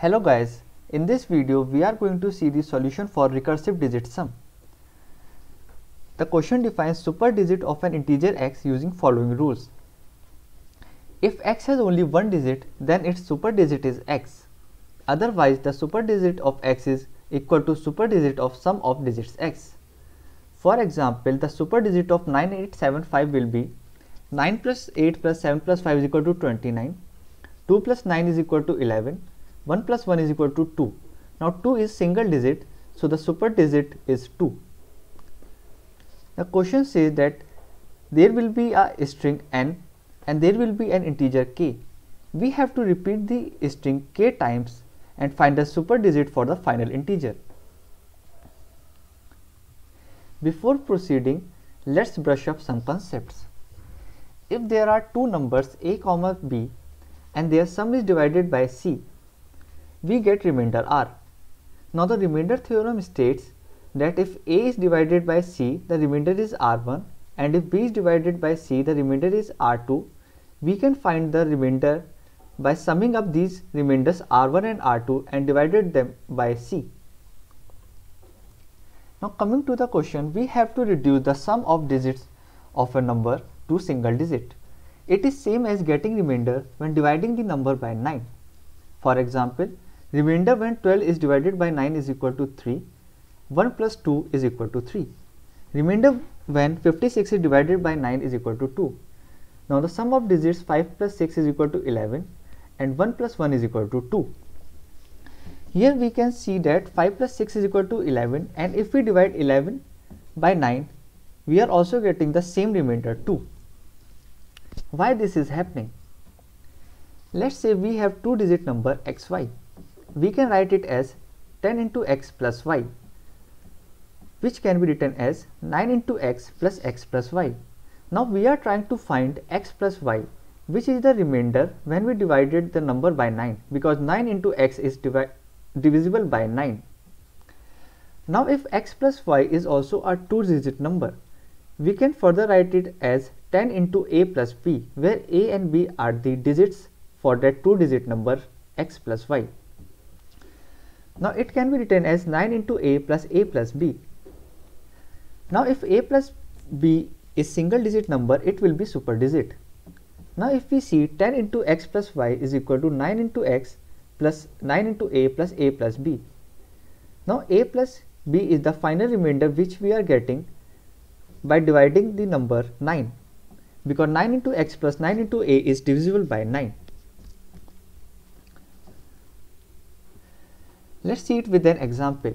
Hello guys, in this video we are going to see the solution for recursive digit sum. The question defines superdigit of an integer x using following rules. If x has only one digit, then its superdigit is x. Otherwise, the superdigit of x is equal to superdigit of sum of digits x. For example, the superdigit of 9875 will be 9 plus 8 plus 7 plus 5 is equal to 29, 2 plus 9 is equal to 11, 1 plus 1 is equal to 2. Now 2 is single digit, so the superdigit is 2. The question says that there will be a string n and there will be an integer k. We have to repeat the string k times and find the superdigit for the final integer. Before proceeding, let's brush up some concepts. If there are two numbers a comma b and their sum is divided by c, we get remainder r. Now the remainder theorem states that if a is divided by c, the remainder is r1, and if b is divided by c, the remainder is r2. We can find the remainder by summing up these remainders r1 and r2 and divided them by c. Now coming to the question, we have to reduce the sum of digits of a number to single digit. It is same as getting remainder when dividing the number by 9. For example, remainder when 12 is divided by 9 is equal to 3, 1 plus 2 is equal to 3. Remainder when 56 is divided by 9 is equal to 2. Now the sum of digits 5 plus 6 is equal to 11 and 1 plus 1 is equal to 2. Here we can see that 5 plus 6 is equal to 11, and if we divide 11 by 9, we are also getting the same remainder 2. Why this is happening? Let's say we have two digit number xy. We can write it as 10 into x plus y, which can be written as 9 into x plus y. Now we are trying to find x plus y, which is the remainder when we divided the number by 9, because 9 into x is divisible by 9. Now if x plus y is also a two digit number, we can further write it as 10 into a plus b, where a and b are the digits for that two digit number x plus y. Now it can be written as 9 into a plus b. Now if a plus b is single digit number, it will be superdigit. Now if we see 10 into x plus y is equal to 9 into x plus 9 into a plus b. Now a plus b is the final remainder which we are getting by dividing the number 9, because 9 into x plus 9 into a is divisible by 9. Let's see it with an example.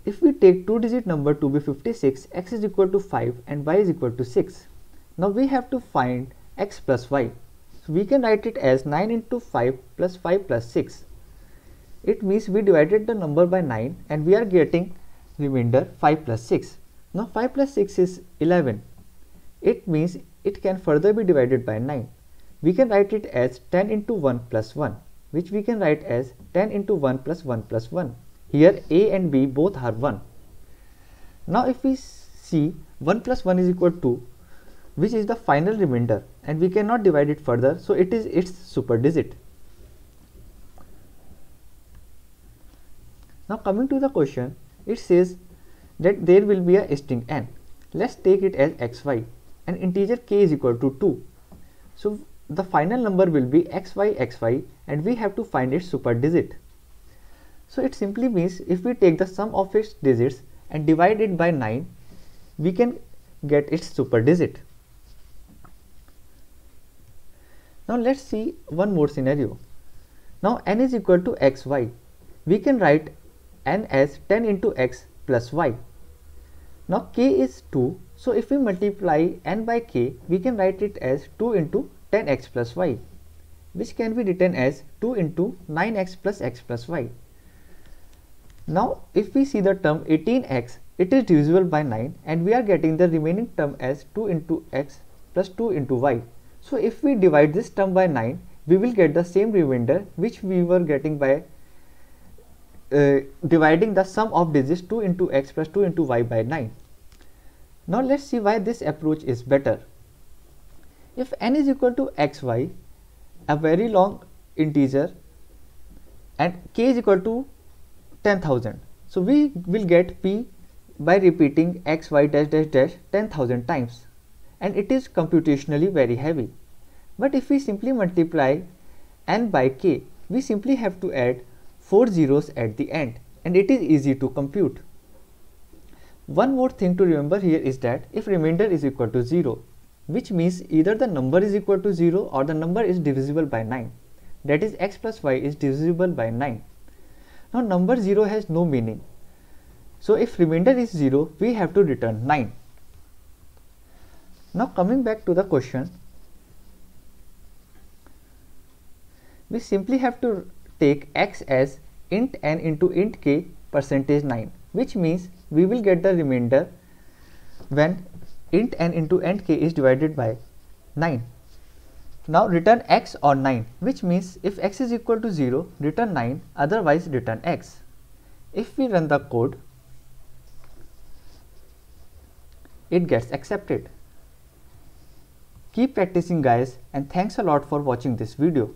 If we take two digit number to be 56, x is equal to 5 and y is equal to 6. Now we have to find x plus y. So we can write it as 9 into 5 plus 6. It means we divided the number by 9 and we are getting remainder 5 plus 6. Now 5 plus 6 is 11. It means it can further be divided by 9. We can write it as 10 into 1 plus 1, which we can write as 10 into 1 plus 1 plus 1. Here a and b both are 1. Now if we see 1 plus 1 is equal to, which is the final remainder, and we cannot divide it further, so it is its superdigit. Now coming to the question, it says that there will be a string n. Let's take it as xy and integer k is equal to 2. So the final number will be xy and we have to find its superdigit. So it simply means if we take the sum of its digits and divide it by 9, we can get its superdigit. Now let's see one more scenario. Now n is equal to xy. We can write n as 10 into x plus y. Now k is 2, so if we multiply n by k, we can write it as 2 into 10x plus y, which can be written as 2 into 9x plus x plus y. Now if we see the term 18x, it is divisible by 9 and we are getting the remaining term as 2 into x plus 2 into y. So if we divide this term by 9, we will get the same remainder which we were getting by dividing the sum of digits 2 into x plus 2 into y by 9. Now let's see why this approach is better. If n is equal to xy, a very long integer, and k is equal to 10,000. So we will get p by repeating x, y dash dash dash 10,000 times, and it is computationally very heavy. But if we simply multiply n by k, we simply have to add 4 zeros at the end, and it is easy to compute. One more thing to remember here is that if remainder is equal to 0, which means either the number is equal to 0 or the number is divisible by 9, that is x plus y is divisible by 9. Now number 0 has no meaning. So if remainder is 0, we have to return 9. Now coming back to the question, we simply have to take x as int n into int k percentage 9, which means we will get the remainder when int n into int k is divided by 9. Now return x or 9, which means if x is equal to 0, return 9, otherwise return x. If we run the code, it gets accepted. Keep practicing guys, and thanks a lot for watching this video.